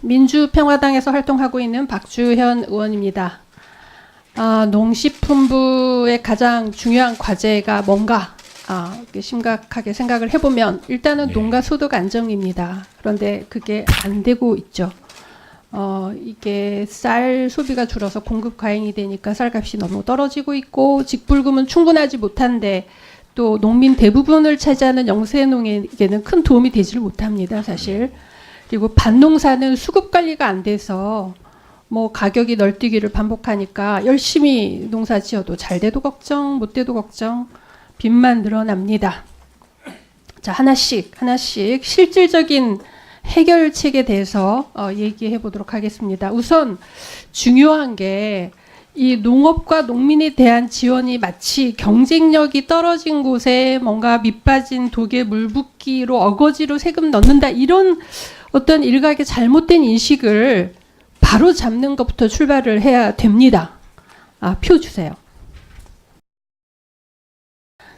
민주평화당에서 활동하고 있는 박주현 의원입니다. 농식품부의 가장 중요한 과제가 뭔가 심각하게 생각을 해보면 일단은 농가 소득 안정입니다. 그런데 그게 안 되고 있죠. 이게 쌀 소비가 줄어서 공급 과잉이 되니까 쌀값이 너무 떨어지고 있고, 직불금은 충분하지 못한데 또 농민 대부분을 차지하는 영세농에게는 큰 도움이 되지를 못합니다, 사실. 그리고 밭농사는 수급 관리가 안 돼서 뭐 가격이 널뛰기를 반복하니까 열심히 농사 지어도 잘 돼도 걱정, 못 돼도 걱정, 빚만 늘어납니다. 자, 하나씩 실질적인 해결책에 대해서 얘기해 보도록 하겠습니다. 우선 중요한 게 이 농업과 농민에 대한 지원이 마치 경쟁력이 떨어진 곳에 뭔가 밑빠진 독에 물 붓기로 어거지로 세금 넣는다, 이런 어떤 일각의 잘못된 인식을 바로 잡는 것부터 출발을 해야 됩니다. 표 주세요.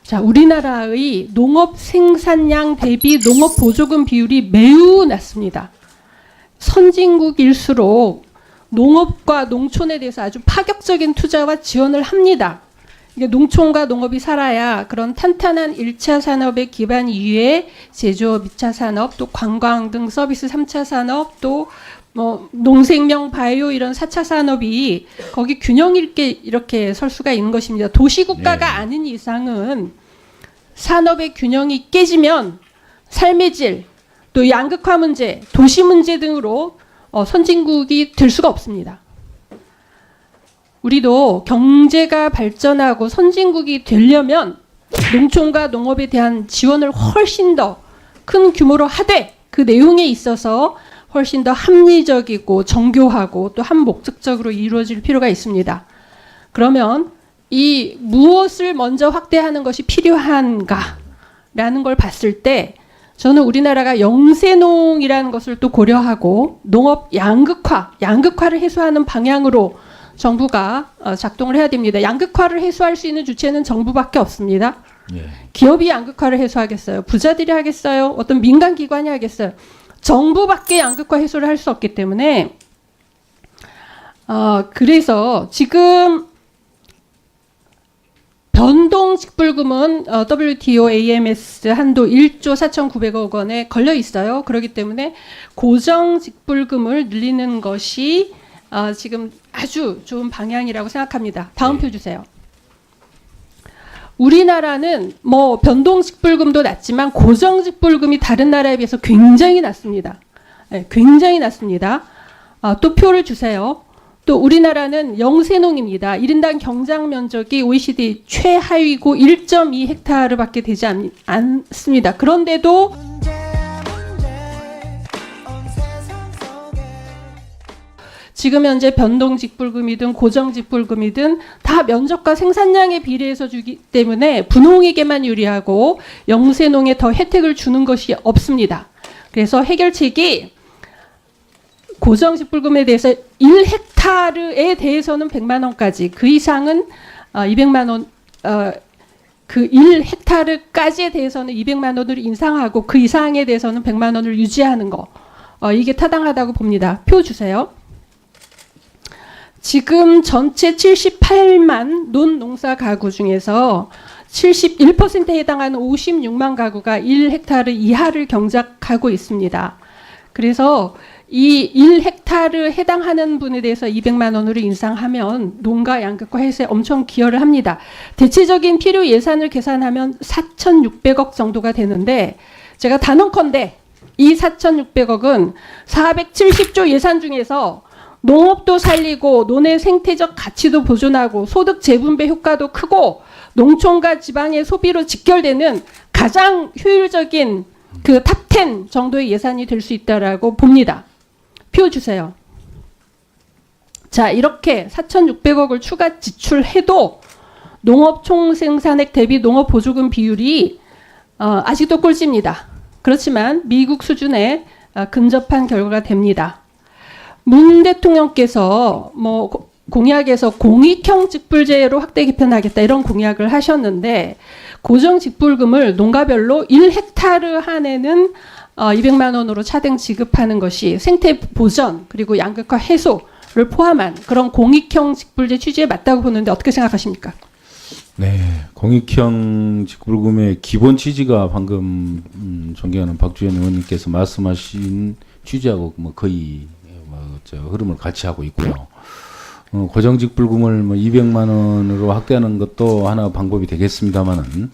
자, 우리나라의 농업 생산량 대비 농업 보조금 비율이 매우 낮습니다. 선진국일수록 농업과 농촌에 대해서 아주 파격적인 투자와 지원을 합니다. 이게 농촌과 농업이 살아야 그런 탄탄한 1차 산업의 기반 이외에 제조업 2차 산업, 또 관광 등 서비스 3차 산업, 또 뭐 농생명 바이오 이런 4차 산업이 거기 균형 있게 이렇게 설 수가 있는 것입니다. 도시국가가 아닌 이상은 산업의 균형이 깨지면 삶의 질, 또 양극화 문제, 도시 문제 등으로 선진국이 될 수가 없습니다. 우리도 경제가 발전하고 선진국이 되려면 농촌과 농업에 대한 지원을 훨씬 더 큰 규모로 하되, 그 내용에 있어서 훨씬 더 합리적이고 정교하고 또 한 목적적으로 이루어질 필요가 있습니다. 그러면 이 무엇을 먼저 확대하는 것이 필요한가 라는 걸 봤을 때, 저는 우리나라가 영세농이라는 것을 또 고려하고 농업 양극화를 해소하는 방향으로 정부가 작동을 해야 됩니다. 양극화를 해소할 수 있는 주체는 정부밖에 없습니다. 기업이 양극화를 해소하겠어요? 부자들이 하겠어요? 어떤 민간기관이 하겠어요? 정부밖에 양극화 해소를 할 수 없기 때문에 그래서 지금 변동 직불금은 WTO AMS 한도 1조 4,900억 원에 걸려 있어요. 그렇기 때문에 고정 직불금을 늘리는 것이 지금 아주 좋은 방향이라고 생각합니다. 다음 표 주세요. 우리나라는 뭐 변동 직불금도 낮지만 고정 직불금이 다른 나라에 비해서 굉장히 낮습니다. 굉장히 낮습니다. 또 표를 주세요. 또 우리나라는 영세농입니다. 1인당 경작 면적이 OECD 최하위고 1.2헥타르밖에 되지 않습니다. 그런데도 지금 현재 변동 직불금이든 고정 직불금이든 다 면적과 생산량에 비례해서 주기 때문에 분홍에게만 유리하고 영세농에 더 혜택을 주는 것이 없습니다. 그래서 해결책이 고정 직불금에 대해서 1헥타르에 대해서는 100만 원까지, 그 이상은 200만 원, 그 1헥타르까지에 대해서는 200만 원을 인상하고 그 이상에 대해서는 100만 원을 유지하는 거, 이게 타당하다고 봅니다. 표 주세요. 지금 전체 78만 논농사 가구 중에서 71%에 해당하는 56만 가구가 1헥타르 이하를 경작하고 있습니다. 그래서 이 1헥타르 해당하는 분에 대해서 200만 원으로 인상하면 농가 양극화 해소에 엄청 기여를 합니다. 대체적인 필요 예산을 계산하면 4,600억 정도가 되는데, 제가 단언컨대 이 4,600억은 470조 예산 중에서 농업도 살리고 논의 생태적 가치도 보존하고 소득 재분배 효과도 크고 농촌과 지방의 소비로 직결되는 가장 효율적인 그 탑10 정도의 예산이 될 수 있다라고 봅니다. 표 주세요. 자, 이렇게 4,600억을 추가 지출해도 농업 총생산액 대비 농업 보조금 비율이 아직도 꼴찌입니다. 그렇지만 미국 수준에 근접한 결과가 됩니다. 문 대통령께서 뭐 공약에서 공익형 직불제로 확대 개편하겠다 이런 공약을 하셨는데, 고정 직불금을 농가별로 1헥타르 한에는 200만 원으로 차등 지급하는 것이 생태 보전 그리고 양극화 해소를 포함한 그런 공익형 직불제 취지에 맞다고 보는데 어떻게 생각하십니까? 네, 공익형 직불금의 기본 취지가 방금 존경하는 박주현 의원님께서 말씀하신 취지하고 뭐 거의 흐름을 같이 하고 있고요. 고정 직불금을 200만 원으로 확대하는 것도 하나 방법이 되겠습니다만은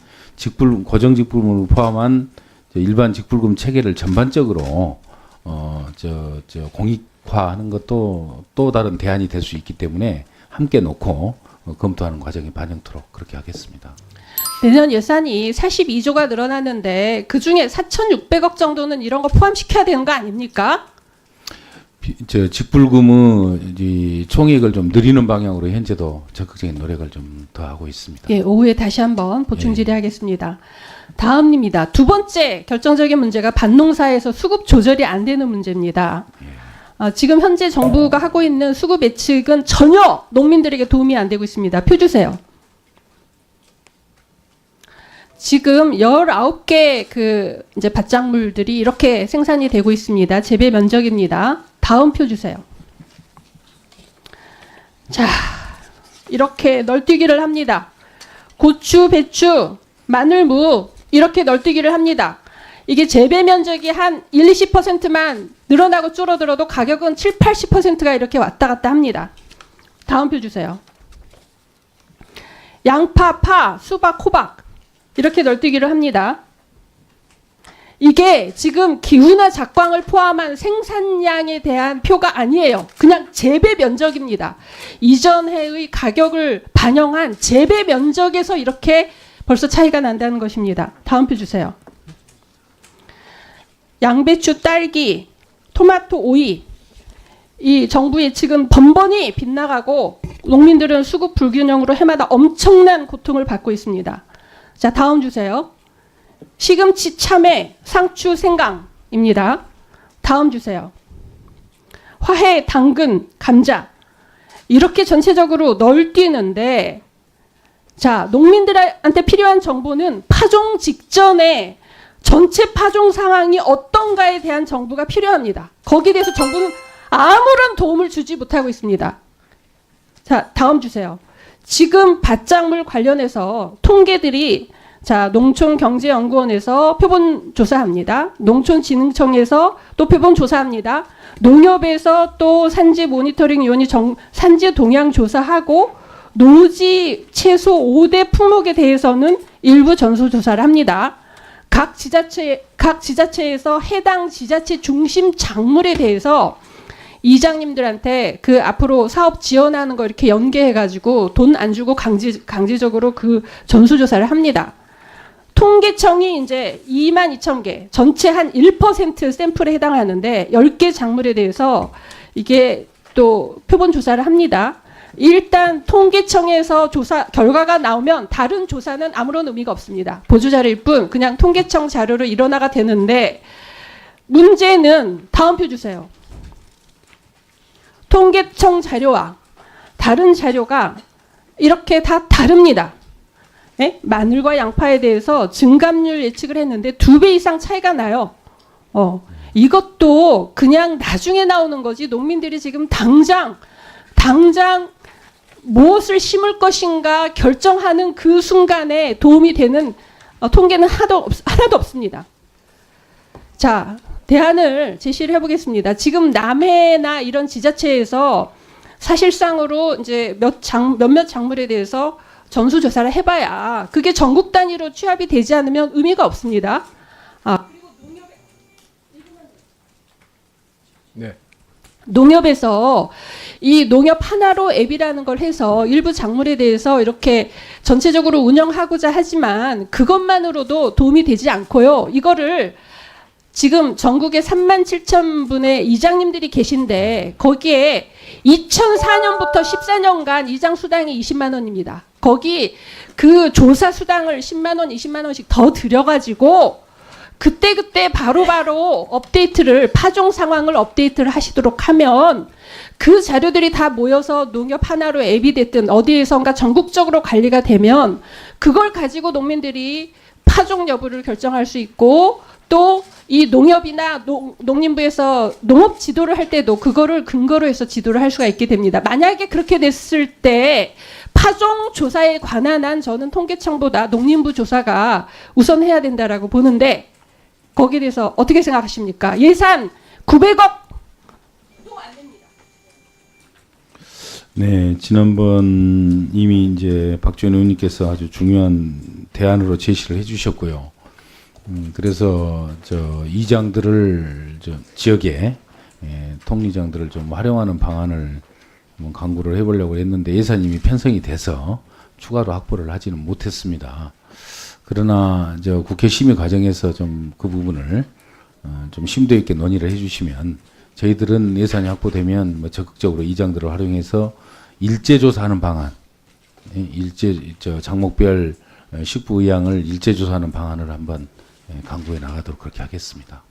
고정 직불금을 포함한 일반 직불금 체계를 전반적으로 공익화하는 것도 또 다른 대안이 될 수 있기 때문에 함께 놓고 검토하는 과정에 반영토록 그렇게 하겠습니다. 내년 예산이 42조가 늘어났는데 그중에 4,600억 정도는 이런 거 포함시켜야 되는 거 아닙니까? 직불금의 총액을 좀 늘리는 방향으로 현재도 적극적인 노력을 좀 더 하고 있습니다. 예, 오후에 다시 한번 보충 질의하겠습니다. 다음입니다. 두 번째 결정적인 문제가 밭농사에서 수급 조절이 안 되는 문제입니다. 지금 현재 정부가 하고 있는 수급 예측은 전혀 농민들에게 도움이 안 되고 있습니다. 표 주세요. 지금 19개 이제 밭작물들이 이렇게 생산이 되고 있습니다. 재배 면적입니다. 다음 표 주세요. 자, 이렇게 널뛰기를 합니다. 고추, 배추, 마늘, 무 이렇게 널뛰기를 합니다. 이게 재배 면적이 한 1, 20%만 늘어나고 줄어들어도 가격은 7, 80%가 이렇게 왔다 갔다 합니다. 다음 표 주세요. 양파, 파, 수박, 호박 이렇게 널뛰기를 합니다. 이게 지금 기후나 작광을 포함한 생산량에 대한 표가 아니에요. 그냥 재배 면적입니다. 이전 해의 가격을 반영한 재배 면적에서 이렇게 벌써 차이가 난다는 것입니다. 다음 표 주세요. 양배추, 딸기, 토마토, 오이 이 정부 예측은 번번이 빗나가고 농민들은 수급 불균형으로 해마다 엄청난 고통을 받고 있습니다. 자, 다음 주세요. 시금치, 참외, 상추, 생강입니다. 다음 주세요. 화해, 당근, 감자 이렇게 전체적으로 널뛰는데 자, 농민들한테 필요한 정보는 파종 직전에 전체 파종 상황이 어떤가에 대한 정보가 필요합니다. 거기에 대해서 정부는 아무런 도움을 주지 못하고 있습니다. 자, 다음 주세요. 지금 밭작물 관련해서 통계들이 자, 농촌경제연구원에서 표본 조사합니다. 농촌진흥청에서 또 표본 조사합니다. 농협에서 또 산지 모니터링위원회 산지 동향 조사하고 노지 채소 5대 품목에 대해서는 일부 전수조사를 합니다. 각 지자체에서 해당 지자체 중심 작물에 대해서 이장님들한테 그 앞으로 사업 지원하는 거 이렇게 연계해가지고 돈 안 주고 강제적으로 그 전수조사를 합니다. 통계청이 이제 22,000개, 전체 한 1% 샘플에 해당하는데 10개 작물에 대해서 이게 또 표본 조사를 합니다. 일단 통계청에서 조사 결과가 나오면 다른 조사는 아무런 의미가 없습니다. 보조자료일 뿐 그냥 통계청 자료로 일어나가 되는데 문제는 다음 표 주세요. 통계청 자료와 다른 자료가 이렇게 다 다릅니다. 네? 마늘과 양파에 대해서 증감률 예측을 했는데 2배 이상 차이가 나요. 이것도 그냥 나중에 나오는 거지 농민들이 지금 당장 무엇을 심을 것인가 결정하는 그 순간에 도움이 되는 통계는 하나도 없습니다. 자, 대안을 제시를 해보겠습니다. 지금 남해나 이런 지자체에서 사실상으로 이제 몇몇 작물에 대해서 전수조사를 해봐야 그게 전국 단위로 취합이 되지 않으면 의미가 없습니다. 네. 농협에서 이 농협 하나로 앱이라는 걸 해서 일부 작물에 대해서 이렇게 전체적으로 운영하고자 하지만 그것만으로도 도움이 되지 않고요. 이거를 지금 전국에 37,000분의 이장님들이 계신데 거기에 2004년부터 14년간 이장 수당이 20만 원입니다. 거기 그 조사 수당을 10만 원, 20만 원씩 더 들여가지고 그때 바로바로 업데이트를 파종 상황을 업데이트를 하시도록 하면 그 자료들이 다 모여서 농협 하나로 앱이 됐든 어디에선가 전국적으로 관리가 되면 그걸 가지고 농민들이 파종 여부를 결정할 수 있고 또 이 농협이나 농림부에서 농업 지도를 할 때도 그거를 근거로 해서 지도를 할 수가 있게 됩니다. 만약에 그렇게 됐을 때 파종 조사에 관한 한 저는 통계청보다 농림부 조사가 우선해야 된다라고 보는데 거기에 대해서 어떻게 생각하십니까? 예산 900억 네, 지난번 이미 이제 박지원 의원님께서 아주 중요한 대안으로 제시를 해주셨고요. 그래서 저 이장들을 지역에 통리장들을 좀 활용하는 방안을 한번 강구를 해보려고 했는데 예산이 편성이 돼서 추가로 확보를 하지는 못했습니다. 그러나 저 국회 심의 과정에서 좀 그 부분을 좀 심도 있게 논의를 해주시면 저희들은 예산이 확보되면 뭐 적극적으로 이장들을 활용해서 일제 조사하는 방안, 장목별 식부 의향을 일제 조사하는 방안을 한번 강구해 나가도록 그렇게 하겠습니다.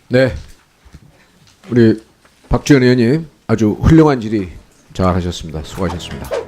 네, 우리 박지원 의원님 아주 훌륭한 질의 잘하셨습니다. 수고하셨습니다.